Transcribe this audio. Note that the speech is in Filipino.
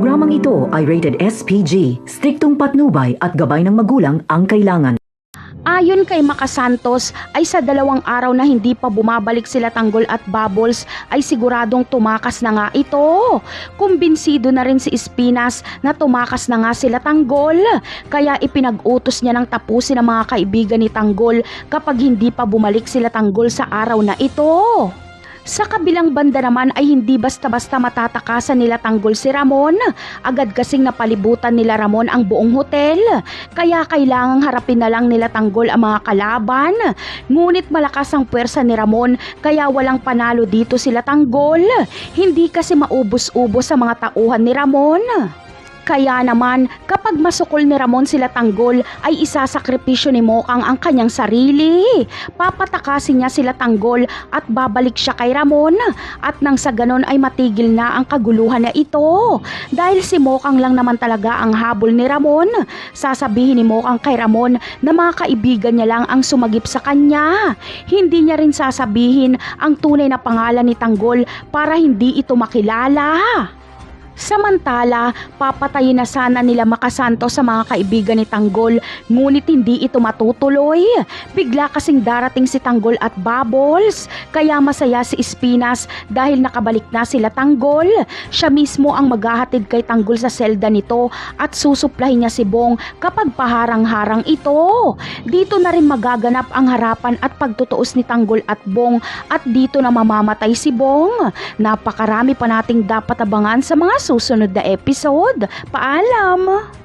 Programang ito ay rated SPG, striktong patnubay at gabay ng magulang ang kailangan. Ayon kay Makasantos ay sa 2 araw na hindi pa bumabalik sila Tanggol at Bubbles ay siguradong tumakas na nga ito. Kumbinsido na rin si Espinas na tumakas na nga sila Tanggol. Kaya ipinag-utos niya ng tapusin ang mga kaibigan ni Tanggol kapag hindi pa bumalik sila Tanggol sa araw na ito. Sa kabilang banda naman ay hindi basta-basta matatakasan nila Tanggol si Ramon. Agad kasing napalibutan nila Ramon ang buong hotel. Kaya kailangang harapin na lang nila Tanggol ang mga kalaban. Ngunit malakas ang puwersa ni Ramon kaya walang panalo dito sila Tanggol. Hindi kasi maubos-ubos sa mga tauhan ni Ramon. Kaya naman, kapag masukol ni Ramon sila Tanggol, ay isasakripisyo ni Mokang ang kanyang sarili. Papatakasin niya sila Tanggol at babalik siya kay Ramon. At nang sa ganon ay matigil na ang kaguluhan na ito. Dahil si Mokang lang naman talaga ang habol ni Ramon. Sasabihin ni Mokang kay Ramon na mga kaibigan niya lang ang sumagip sa kanya. Hindi niya rin sasabihin ang tunay na pangalan ni Tanggol para hindi ito makilala. Samantala, papatayin na sana nila Makasantos sa mga kaibigan ni Tanggol, ngunit hindi ito matutuloy. Bigla kasing darating si Tanggol at Bubbles, kaya masaya si Espinas dahil nakabalik na sila Tanggol. Siya mismo ang maghahatid kay Tanggol sa selda nito at susuplahin niya si Bong kapag paharang-harang ito. Dito na rin magaganap ang harapan at pagtutuos ni Tanggol at Bong at dito na mamamatay si Bong. Napakarami pa nating dapat abangan sa mga susunod na episode. Paalam!